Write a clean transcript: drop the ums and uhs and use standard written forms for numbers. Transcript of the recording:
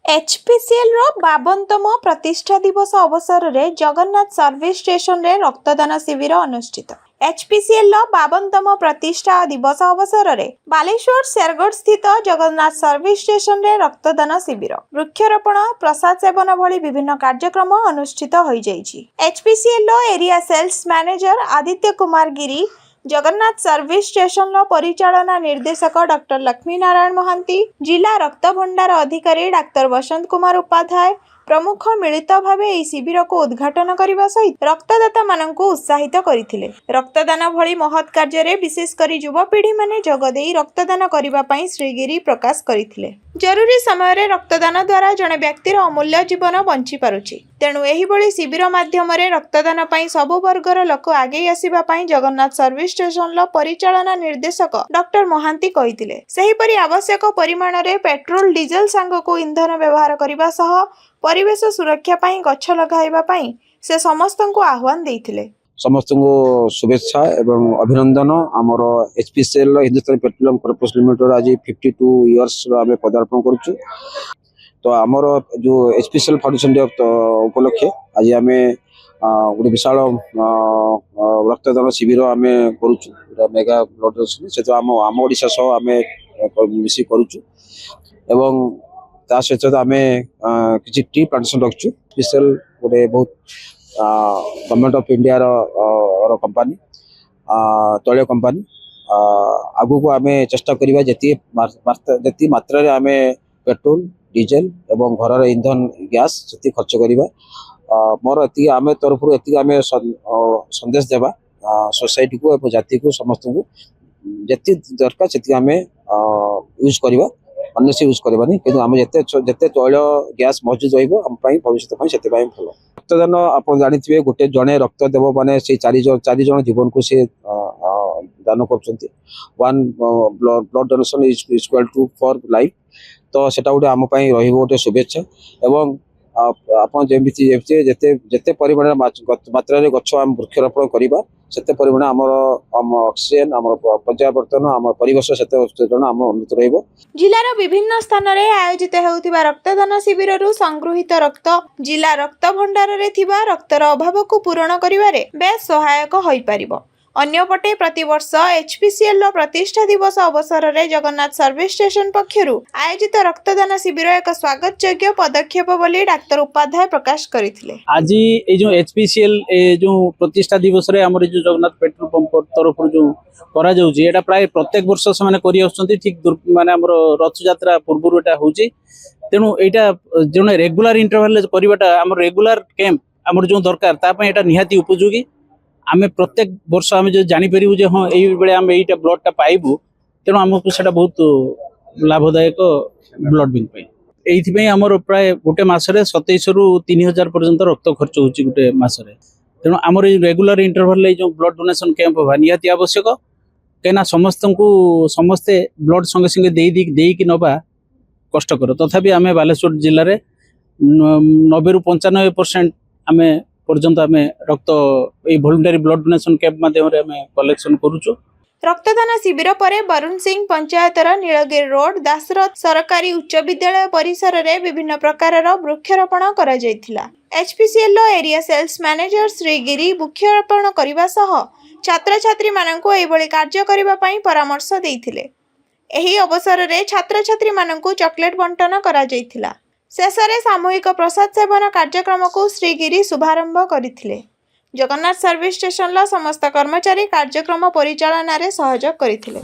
HPCL रो 52तम प्रतिष्ठा दिवस अवसर में जगन्नाथ सर्विस स्टेशन रे रक्तदान शिविर अनुष्ठित। एचपीसीएल रो 52तम प्रतिष्ठा दिवस अवसर में बालेश्वर शेरगढ़ स्थित जगन्नाथ सर्विस स्टेशन रे रक्तदान शिविर, वृक्षरोपण, प्रसाद सेवन भली विभिन्न कार्यक्रम अनुष्ठित हो जाइछि। एचपीसीएल रो area sales manager Aditya Kumar Giri, Jagannath service station परिचालना निर्देशक डॉक्टर लक्ष्मी नारायण महांती, जिला रक्त भंडार अधिकारी डाक्तर वसंत कुमार उपाध्याय प्रमुख मिलित भावे एही शिविर को उद्घाटन करने सहित रक्तदाता माननकु उत्साहित करथिले। रक्तदान भली महत् कार्य रे विशेष करी युवपीढ़ी माने जगदेई रक्तदान करिबा पई श्री गिरी प्रकाश करथिले। जरूरी समय रे रक्तदान द्वारा जने व्यक्तिर अमूल्य जीवन बंची पारुछि, तेणु एही भली शिविर माध्यम रे रक्तदान पई सबु वर्गर लोक आगे आसीबा पई जगन्नाथ सर्विस स्टेशन परिचालना निर्देशक डॉक्टर महांती कहिथिले। सेहीपरि आवश्यक परिमाण रे पेट्रोल डीजल सांगको इंधन व्यवहार करिबा सह परिवेश सुरक्षा पई गछ लगाइबा पई से समस्तଙ୍କୁ आह्वान देइथिले। समस्तଙ୍କୁ शुभेच्छा एवं अभिनंदन। आमर HPCL Hindustan petroleum corporation limited आज 52 इयर्स आम पदार्पण करुचु। तो आमर जो एचपीसीएल फाउंडेशन डे उपलक्षे आज आम गोटे विशाल रक्तदान शिविर आम करुचु। मेगा ब्लड डोनेशन से आम ओडिशा सह आम मिसी करुचु एवं ता सहित आम किसी टी प्लांटेशन रखु। स्पेशल गोटे बहुत गवर्नमेंट ऑफ इंडिया रो कंपनी तैल कंपनी आगु को आम चेष्टा करवा जी मात्रा आम पेट्रोल डीजेल एवं घर इंधन गैस से खर्च करवा। मोर एति आम तरफ एति आम संदेश देवा सोसाइटी को जाति को समस्त को जी दरकार से आम यूज करवा, अन्य से यूज करवानी कि आम जिते तैल गैस मौजूद रही भविष्य से भल। रक्तदान आप जानी गोटे जड़े रक्त देव माने से चारि जन जीवन को से दान कर blood donation is equal to for life. तो सेटा गोटे आम रोटे शुभेच्छा एवं आप जिते परिमाण मात्रा गछ आम वृक्षरोपण करवा सेते परिमाण आमर ऑक्सीजन आमर पर्यावरण आम परिवेश सेते आम उन्नत रहिबो। जिलार विभिन्न स्थान रे आयोजित हेउथिबा रक्तदान शिविररु संगृहीत रक्त जिला रक्त भंडार रे थिबा रक्तर अभाव को पूरण करिवारे बेस सहायक होई परिबो। अन्यपटे प्रतिवर्ष एचपीसीएल प्रतिष्ठा दिवस अवसर में जगन्नाथ सर्विस स्टेशन पक्षरु आयोजित रक्तदान शिविर एक स्वागत योग्य पदक्षेप बोली डाक्तर उपाध्याय प्रकाश करथिले। आज ये जो एचपीसीएल जो प्रतिष्ठा दिवस रे हमर जो जगन्नाथ पेट्रोल पंप तरफ जो करा जाउची एटा प्राय प्रत्येक वर्ष से माने करि आछंती। ठीक माने हमर रथ यात्रा पूर्व एटा होउची, तेनु एटा जो रेगुलर इंटरवल करबाटा हमर रेगुलर कैंप हमर जो दरकार ता पय एटा निहाती उपयोगी। आमे प्रत्येक वर्ष आमे जो जानि परिबु जे हां एई बेले आमे एटा ब्लड टा पाइबु, तेनु हमकु सेटा बहुत लाभदायक ब्लड बैंक पय। एइथि पय हमर प्राय गोटे मासरे 27 रु 3000 पर्यंत रक्त खर्च होची गोटे मासरे। तेनु हमर रेगुलर इंटरवल जो ब्लड डोनेशन कैंप निहाती आवश्यक, केना समस्ते ब्लड संगे संगे देई कि नबा कष्टकर। तथापि आमे बालेश्वर जिल्ला रे 90 रु 95% आमे पर्यंत आमे रक्त ए वॉलंटरी ब्लड डोनेशन कैंप माध्यम रे आमे कलेक्शन करूछु। रक्तदान शिविर परे वरुण सिंह पंचायतर नीलगिरी रोड दासरथ सरकारी उच्च विद्यालय परिसर रे विभिन्न प्रकार वृक्षरोपण करा जायथिला। HPCL area sales manager Shri Giri वृक्षरोपण करबा सह छात्र छात्री माननकु एभली कार्य करबा पई परामर्श देइथिले। एही अवसर रे छात्र छात्री माननकु चॉकलेट बंटन करा जायथिला। शेष में सामूहिक प्रसाद सेवन कार्यक्रम को श्री गिरी शुभारंभ करथिले। जगन्नाथ सर्विस स्टेशन समस्त कर्मचारी कार्यक्रम परिचालन रे सहयोग करथिले।